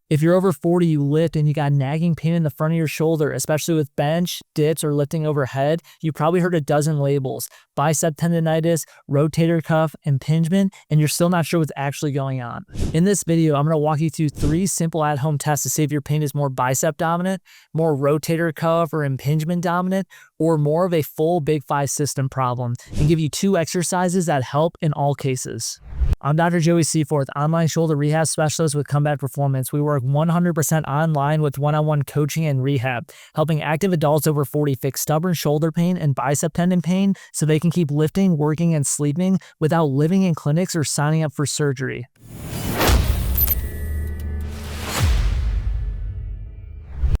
If you're over 40, you lift and you got nagging pain in the front of your shoulder, especially with bench, dips, or lifting overhead, you probably heard a dozen labels: bicep tendonitis, rotator cuff, impingement, and you're still not sure what's actually going on. In this video, I'm going to walk you through 3 simple at-home tests to see if your pain is more bicep dominant, more rotator cuff or impingement dominant, or more of a full Big 5 system problem, and give you 2 exercises that help in all cases. I'm Dr. Joey Seyforth, online shoulder rehab specialist with Combat Performance. We work 100% online with one-on-one coaching and rehab, helping active adults over 40 fix stubborn shoulder pain and bicep tendon pain so they can keep lifting, working, and sleeping without living in clinics or signing up for surgery.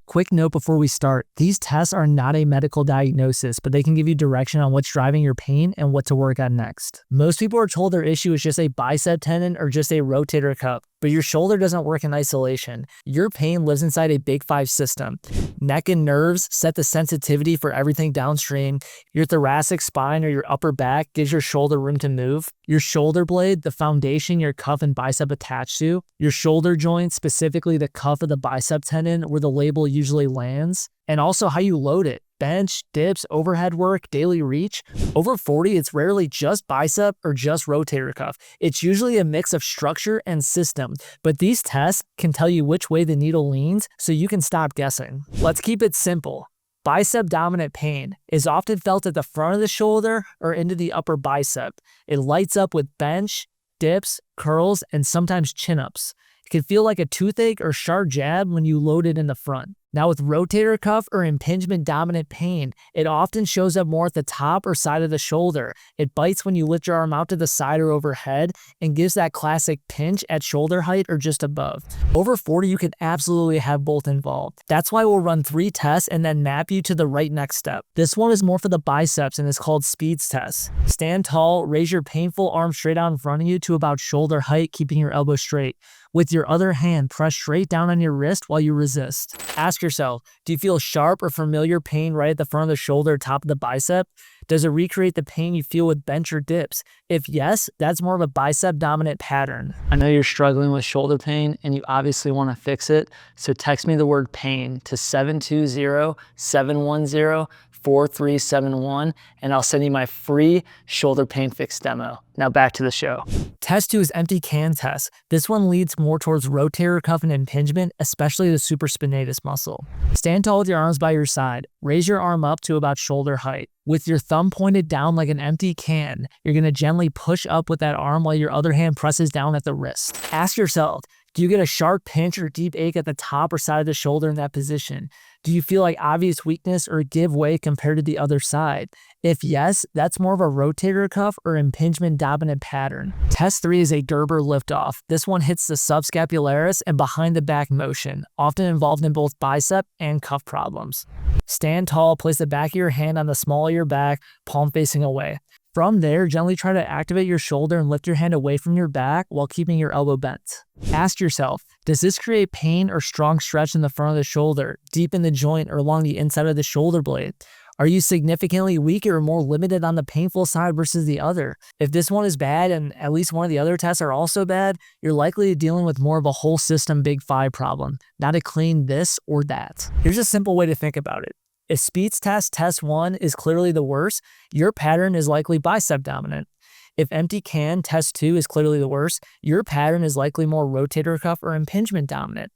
Quick note before we start, these tests are not a medical diagnosis, but they can give you direction on what's driving your pain and what to work on next. Most people are told their issue is just a bicep tendon or just a rotator cuff, but your shoulder doesn't work in isolation. Your pain lives inside a Big 5 system. Neck and nerves set the sensitivity for everything downstream. Your thoracic spine or your upper back gives your shoulder room to move. Your shoulder blade, the foundation your cuff and bicep attach to. Your shoulder joint, specifically the cuff of the bicep tendon where the label usually lands. And also how you load it. Bench, dips, overhead work, daily reach. Over 40, it's rarely just bicep or just rotator cuff. It's usually a mix of structure and system, but these tests can tell you which way the needle leans so you can stop guessing. Let's keep it simple. Bicep dominant pain is often felt at the front of the shoulder or into the upper bicep. It lights up with bench, dips, curls, and sometimes chin-ups. It can feel like a toothache or sharp jab when you load it in the front. Now with rotator cuff or impingement dominant pain, it often shows up more at the top or side of the shoulder. It bites when you lift your arm out to the side or overhead and gives that classic pinch at shoulder height or just above. Over 40, you can absolutely have both involved. That's why we'll run 3 tests and then map you to the right next step. This one is more for the biceps and is called Speeds test. Stand tall, raise your painful arm straight out in front of you to about shoulder height, keeping your elbow straight. With your other hand, press straight down on your wrist while you resist. Ask yourself, do you feel sharp or familiar pain right at the front of the shoulder, top of the bicep? Does it recreate the pain you feel with bench or dips? If yes, that's more of a bicep dominant pattern. I know you're struggling with shoulder pain and you obviously want to fix it, so text me the word pain to 720-710-4371 and I'll send you my free shoulder pain fix demo. Now back to the show. Test 2 is empty can test. This one leads more towards rotator cuff and impingement, especially the supraspinatus muscle. Stand tall with your arms by your side. Raise your arm up to about shoulder height. With your thumb pointed down like an empty can, you're going to gently push up with that arm while your other hand presses down at the wrist. Ask yourself, do you get a sharp pinch or deep ache at the top or side of the shoulder in that position? Do you feel like obvious weakness or give way compared to the other side? If yes, that's more of a rotator cuff or impingement dominant pattern. Test 3 is a Gerber Lift Off. This one hits the subscapularis and behind the back motion, often involved in both bicep and cuff problems. Stand tall, place the back of your hand on the small of your back, palm facing away. From there, gently try to activate your shoulder and lift your hand away from your back while keeping your elbow bent. Ask yourself, does this create pain or strong stretch in the front of the shoulder, deep in the joint, or along the inside of the shoulder blade? Are you significantly weaker or more limited on the painful side versus the other? If this one is bad and at least one of the other tests are also bad, you're likely dealing with more of a whole system Big 5 problem, not a clean this or that. Here's a simple way to think about it. If Speeds test 1 is clearly the worst, your pattern is likely bicep dominant. If empty can test 2 is clearly the worst, your pattern is likely more rotator cuff or impingement dominant.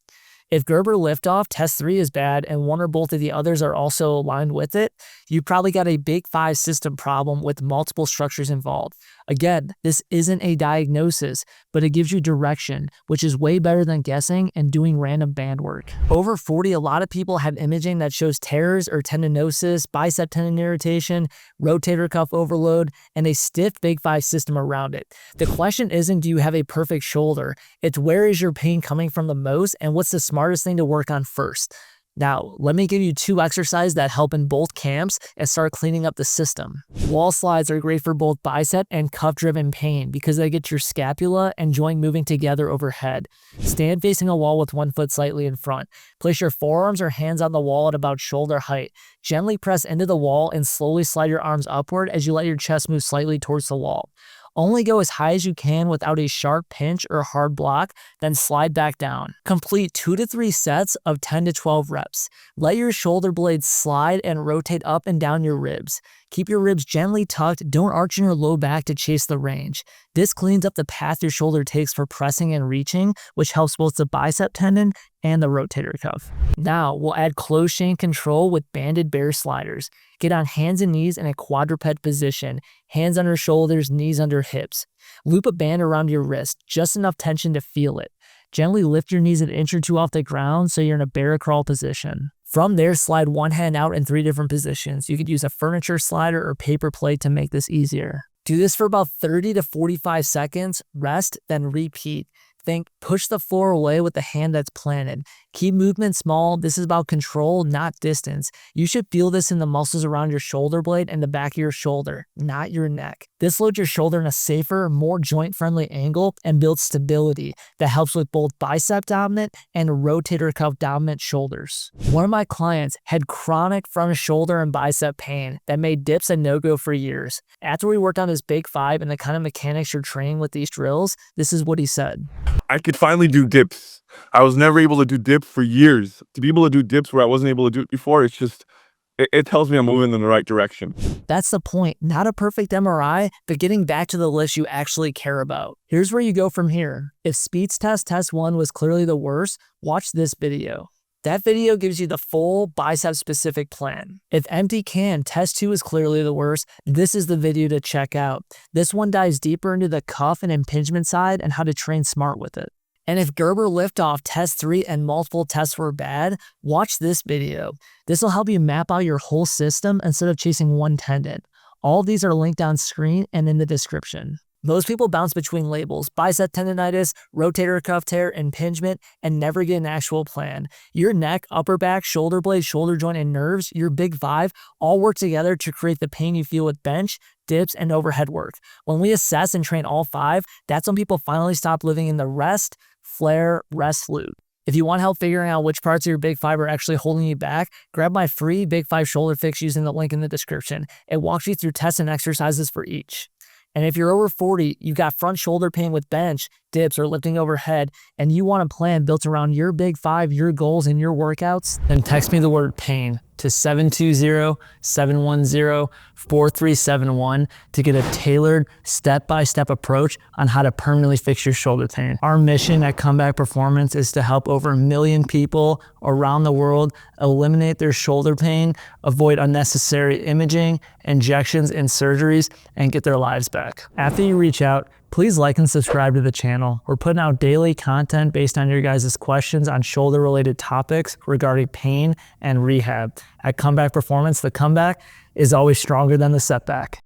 If Gerber Lift Off test 3 is bad and one or both of the others are also aligned with it, you probably got a Big 5 system problem with multiple structures involved. Again, this isn't a diagnosis, but it gives you direction, which is way better than guessing and doing random band work. Over 40, a lot of people have imaging that shows tears or tendinosis, bicep tendon irritation, rotator cuff overload, and a stiff Big 5 system around it. The question isn't, do you have a perfect shoulder? It's, where is your pain coming from the most and what's the smartest thing to work on first? Now, let me give you 2 exercises that help in both camps and start cleaning up the system. Wall slides are great for both bicep and cuff-driven pain because they get your scapula and joint moving together overhead. Stand facing a wall with one foot slightly in front. Place your forearms or hands on the wall at about shoulder height. Gently press into the wall and slowly slide your arms upward as you let your chest move slightly towards the wall. Only go as high as you can without a sharp pinch or hard block, then slide back down. Complete 2 to 3 sets of 10 to 12 reps. Let your shoulder blades slide and rotate up and down your ribs. Keep your ribs gently tucked, don't arch in your low back to chase the range. This cleans up the path your shoulder takes for pressing and reaching, which helps both the bicep tendon and the rotator cuff. Now, we'll add closed chain control with banded bear sliders. Get on hands and knees in a quadruped position, hands under shoulders, knees under hips. Loop a band around your wrist, just enough tension to feel it. Gently lift your knees an inch or two off the ground so you're in a bear crawl position. From there, slide one hand out in 3 different positions. You could use a furniture slider or paper plate to make this easier. Do this for about 30 to 45 seconds, rest, then repeat. Think, push the floor away with the hand that's planted. Keep movement small. This is about control, not distance. You should feel this in the muscles around your shoulder blade and the back of your shoulder, not your neck. This loads your shoulder in a safer, more joint-friendly angle and builds stability that helps with both bicep dominant and rotator cuff dominant shoulders. One of my clients had chronic front shoulder and bicep pain that made dips a no-go for years. After we worked on his Big 5 and the kind of mechanics you're training with these drills, this is what he said. I could finally do dips. I was never able to do dips for years. To be able to do dips where I wasn't able to do it before, it's just, it tells me I'm moving in the right direction. That's the point. Not a perfect MRI, but getting back to the list you actually care about. Here's where you go from here. If speeds test 1 was clearly the worst, watch this video. That video gives you the full bicep-specific plan. If empty can test 2 is clearly the worst, this is the video to check out. This one dives deeper into the cuff and impingement side and how to train smart with it. And if Gerber Lift Off test 3 and multiple tests were bad, watch this video. This will help you map out your whole system instead of chasing one tendon. All of these are linked on screen and in the description. Most people bounce between labels, bicep tendonitis, rotator cuff tear, impingement, and never get an actual plan. Your neck, upper back, shoulder blade, shoulder joint, and nerves, your Big 5, all work together to create the pain you feel with bench, dips, and overhead work. When we assess and train all 5, that's when people finally stop living in the rest, flare, rest loop. If you want help figuring out which parts of your Big 5 are actually holding you back, grab my free Big 5 shoulder fix using the link in the description. It walks you through tests and exercises for each. And if you're over 40, you've got front shoulder pain with bench, dips, or lifting overhead, and you want a plan built around your Big 5, your goals, and your workouts, then text me the word PAIN to 720-710-4371 to get a tailored step-by-step approach on how to permanently fix your shoulder pain. Our mission at Comeback Performance is to help over 1 million people around the world eliminate their shoulder pain, avoid unnecessary imaging, injections, and surgeries, and get their lives back. After you reach out, please like and subscribe to the channel. We're putting out daily content based on your guys' questions on shoulder-related topics regarding pain and rehab. At Comeback Performance, the comeback is always stronger than the setback.